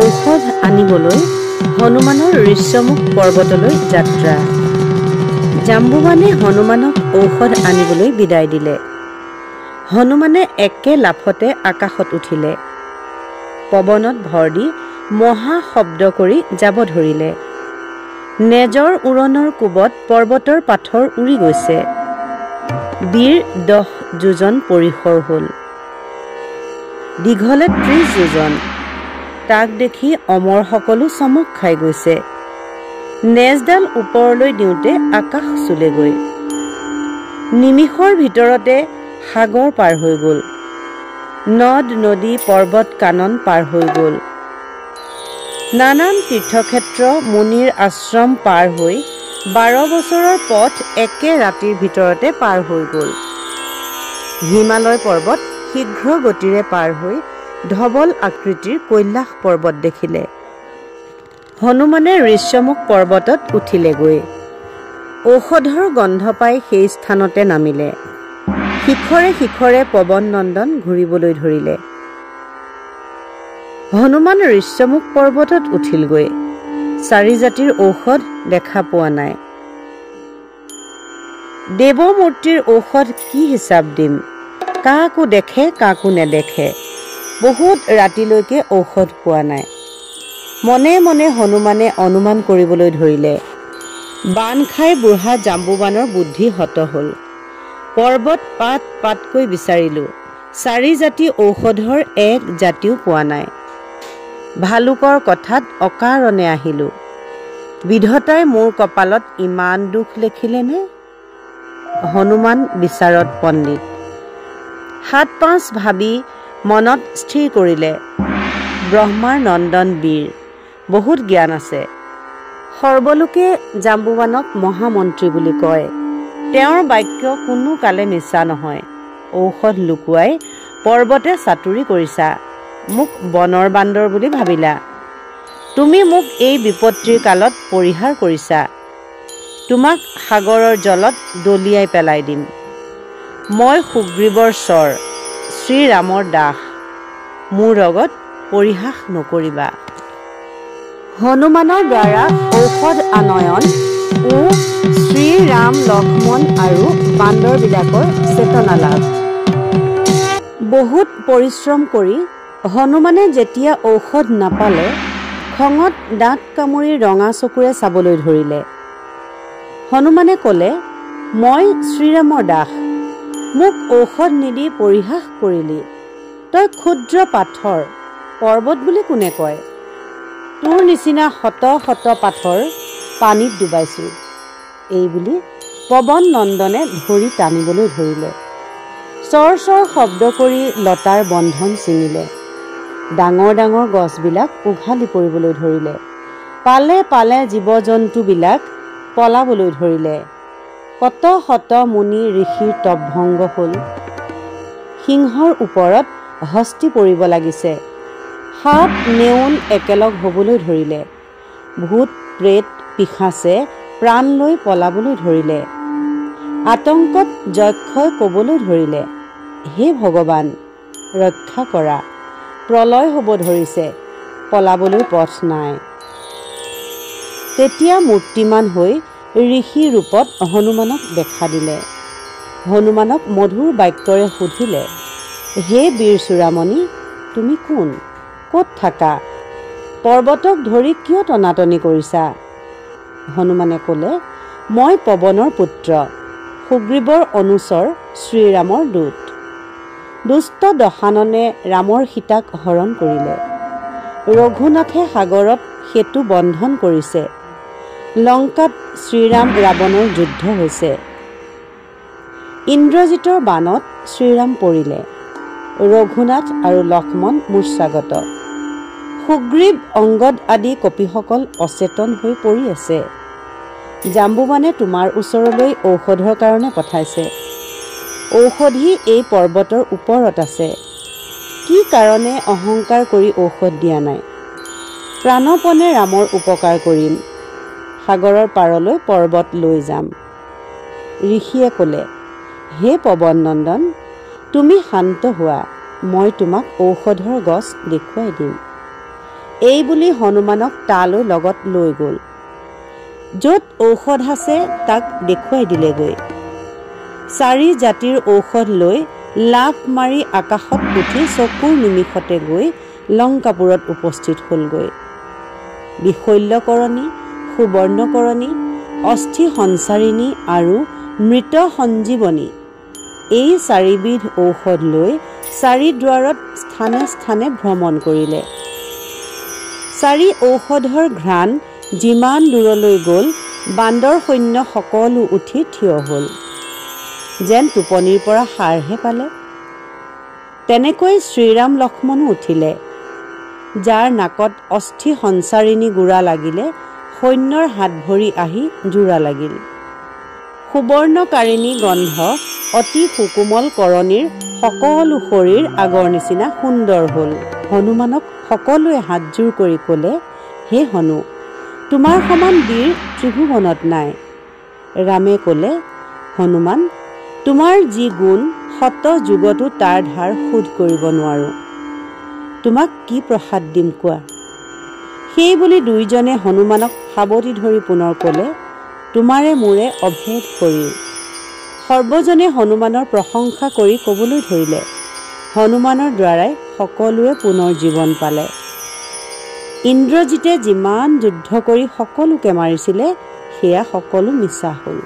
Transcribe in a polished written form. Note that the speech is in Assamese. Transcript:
ঔষধ আনিবলৈ হনুমানৰ ঋষ্যমুখ পৰ্বতলৈ যাত্ৰা। জাম্বুৱানে হনুমানক ঔষধ আনিবলৈ বিদায় দিলে। হনুমানে একে লাফতে আকাশত উঠিলে। পৱনত ভৰ দি মহা শব্দ কৰি যাব ধৰিলে। নেজৰ উৰণৰ কোবত পৰ্বতৰ পাথৰ উৰি গৈছে। বীৰ 10 যোজন পৰিসৰ হ'ল, দীঘলে 30 যোজন। তাক দেখি অমৰ সকলো চমক খাই গৈছে। নেজডাল ওপৰলৈ দিওঁতে আকাশ চুলেগৈ। নিমিষৰ ভিতৰতে সাগৰ পাৰ হৈ গ'ল। নদ নদী পৰ্বত কানন পাৰ হৈ গ'ল। নানান তীৰ্থক্ষেত্ৰ মুনিৰ আশ্ৰম পাৰ হৈ 12 বছৰৰ পথ একে ৰাতিৰ ভিতৰতে পাৰ হৈ গ'ল। হিমালয় পৰ্বত শীঘ্ৰ গতিৰে পাৰ হৈ ধবল আকৃতিৰ কৈলাশ পৰ্বত দেখিলে। হনুমানে ঋষ্যমুখ পৰ্বতত উঠিলেগৈ। ঔষধৰ গন্ধ পাই সেই স্থানতে নামিলে। শিখৰে শিখৰে পৱন নন্দন ঘূৰিবলৈ ধৰিলে। হনুমান ঋষ্যমুখ পৰ্বতত উঠিলগৈ। 4 জাতিৰ ঔষধ দেখা পোৱা নাই। দেৱমূৰ্তিৰ ঔষধ কি হিচাপ দিম? কাকো দেখে কাকো নেদেখে। বহুত ৰাতিলৈকে ঔষধ পোৱা নাই। মনে মনে হনুমানে অনুমান কৰিবলৈ ধৰিলে। বান খাই বুঢ়া জাম্বুৱানৰ বুদ্ধি হত হ'ল। পৰ্বত পাত পাতকৈ বিচাৰিলোঁ। 4 জাতি ঔষধৰ এক জাতিও পোৱা নাই। ভালুকৰ কথাত অকাৰণে আহিলোঁ। বিধতাই মোৰ কপালত ইমান দুখ লিখিলেনে? হনুমান বিচাৰত পণ্ডিত। 7-5 ভাবি মনত স্থিৰ কৰিলে, ব্ৰহ্মাৰ নন্দন বীৰ, বহুত জ্ঞান আছে। সৰ্বলোকে জাম্বুৱানক মহামন্ত্ৰী বুলি কয়। তেওঁৰ বাক্য কোনো কালে মিছা নহয়। ঔষধ লুকুৱাই পৰ্বতে চাতুৰি কৰিছা। মোক বনৰ বান্দৰ বুলি ভাবিলা। তুমি মোক এই বিপত্তিৰ কালত পৰিহাৰ কৰিছা। তোমাক সাগৰৰ জলত দলিয়াই পেলাই দিম। মই সুগ্ৰীৱৰ স্বৰ, শ্ৰীৰামৰ দাস। মোৰ লগত পৰিহাস নকৰিবা। হনুমানৰ দ্বাৰা ঔষধ আনয়ন ও শ্ৰীৰাম লক্ষ্মণ আৰু বান্দৰবিলাকৰ চেতনা লাভ। বহুত পৰিশ্ৰম কৰি হনুমানে যেতিয়া ঔষধ নাপালে, খঙত দাঁত কামুৰি ৰঙা চকুৰে চাবলৈ ধৰিলে। হনুমানে ক'লে, মই শ্ৰীৰামৰ দাস। মোক ঔষধ নিদি পৰিহাস কৰিলি। তই ক্ষুদ্ৰ পাথৰ, পৰ্বত বুলি কোনে কয়? তোৰ নিচিনা শত শত পাথৰ পানীত ডুবাইছোঁ। এইবুলি পৱন নন্দনে ধৰি টানিবলৈ ধৰিলে। চৰ চৰ শব্দ কৰি লতাৰ বন্ধন ছিঙিলে। ডাঙৰ ডাঙৰ গছবিলাক উঘালি পৰিবলৈ ধৰিলে। পালে পালে জীৱ জন্তুবিলাক পলাবলৈ ধৰিলে। কত শত মুনি ঋষিৰ তপভংগ হ'ল। সিংহৰ ওপৰত হস্তি পৰিব লাগিছে। সাপ নেউল একেলগ হ'বলৈ ধৰিলে। ভূত প্ৰেত পিশাচে প্ৰাণ লৈ পলাবলৈ ধৰিলে। আতংকত যক্ষই ক'বলৈ ধৰিলে, হে ভগৱান ৰক্ষা কৰা, প্ৰলয় হ'ব ধৰিছে, পলাবলৈ পথ নাই। তেতিয়া মূৰ্তিমান হৈ ঋষি ৰূপত হনুমানক দেখা দিলে। হনুমানক মধুৰ বাক্যৰে সুধিলে, হে বীৰ চূড়ামণি, তুমি কোন? ক'ত থাকা? পৰ্বতক ধৰি কিয় টনাটনি কৰিছা? হনুমানে ক'লে, মই পৱনৰ পুত্ৰ, সুগ্ৰীৱৰ অনুচৰ, শ্ৰীৰামৰ দূত। দুষ্ট দশাননে ৰামৰ সীতাক হৰণ কৰিলে। ৰঘুনাথে সাগৰত সেতু বন্ধন কৰিছে। লংকাত শ্ৰীৰাম ৰাৱণৰ যুদ্ধ হৈছে। ইন্দ্ৰজিতৰ বাণত শ্ৰীৰাম পৰিলে। ৰঘুনাথ আৰু লক্ষ্মণ মূৰ্ছাগত। সুগ্ৰীৱ অংগদ আদি কপিসকল অচেতন হৈ পৰি আছে। জাম্বুৱানে তোমাৰ ওচৰলৈ ঔষধৰ কাৰণে পঠাইছে। ঔষধি এই পৰ্বতৰ ওপৰত আছে। কি কাৰণে অহংকাৰ কৰি ঔষধ দিয়া নাই? প্ৰাণপণে ৰামৰ উপকাৰ কৰিম। সাগৰৰ পাৰলৈ পৰ্বত লৈ যাম। ঋষিয়ে ক'লে, হে পৱন নন্দন, তুমি শান্ত হোৱা, মই তোমাক ঔষধৰ গছ দেখুৱাই দিম। এই বুলি হনুমানক তালৈ লগত লৈ গ'ল। য'ত ঔষধ আছে তাক দেখুৱাই দিলেগৈ। 4 জাতিৰ ঔষধ লৈ লাফ মাৰি আকাশত উঠি চকুৰ নিমিষতে গৈ লংকাপুৰত উপস্থিত হ'লগৈ। বিশল্যকৰণী, সুবৰ্ণকৰণী, অস্থি সঞ্চাৰিণী আৰু মৃত সঞ্জীৱনী এই 4 বিধ ঔষধ লৈ 4 দ্বাৰত স্থানে স্থানে ভ্ৰমণ কৰিলে। 4 ঔষধৰ ঘ্ৰাণ যিমান দূৰলৈ গ'ল বান্দৰ সৈন্য সকলো উঠি থিয় হ'ল, যেন টোপনিৰ পৰা সাৰহে পালে। তেনেকৈ শ্ৰীৰাম লক্ষ্মণো উঠিলে। যাৰ নাকত অস্থি সঞ্চাৰিণী গুৰা লাগিলে সৈন্যৰ হাত ভৰি আহি জোৰা লাগিল। সুবৰ্ণকাৰিণী গন্ধ অতি সুকোমল কৰণীৰ সকলো শৰীৰ আগৰ নিচিনা সুন্দৰ হ'ল। হনুমানক সকলোৱে হাতজোৰ কৰি ক'লে, হে হনু, তোমাৰ সমান বীৰ ত্ৰিভুৱনত নাই। ৰামে ক'লে, হনুমান, তোমাৰ যি গুণ শত যুগতো তাৰ ধাৰ শোধ কৰিব নোৱাৰোঁ। তোমাক কি প্ৰসাদ দিম কোৱা। সেই বুলি দুয়োজনে হনুমানক সাৱটি ধৰি পুনৰ ক'লে, তোমাৰে মোৰে অভেদ শৰীৰ। সৰ্বজনে হনুমানৰ প্ৰশংসা কৰি ক'বলৈ ধৰিলে, হনুমানৰ দ্বাৰাই সকলোৱে পুনৰ জীৱন পালে। ইন্দ্ৰজিতে যিমান যুদ্ধ কৰি সকলোকে মাৰিছিলে সেয়া সকলো মিছা হ'ল।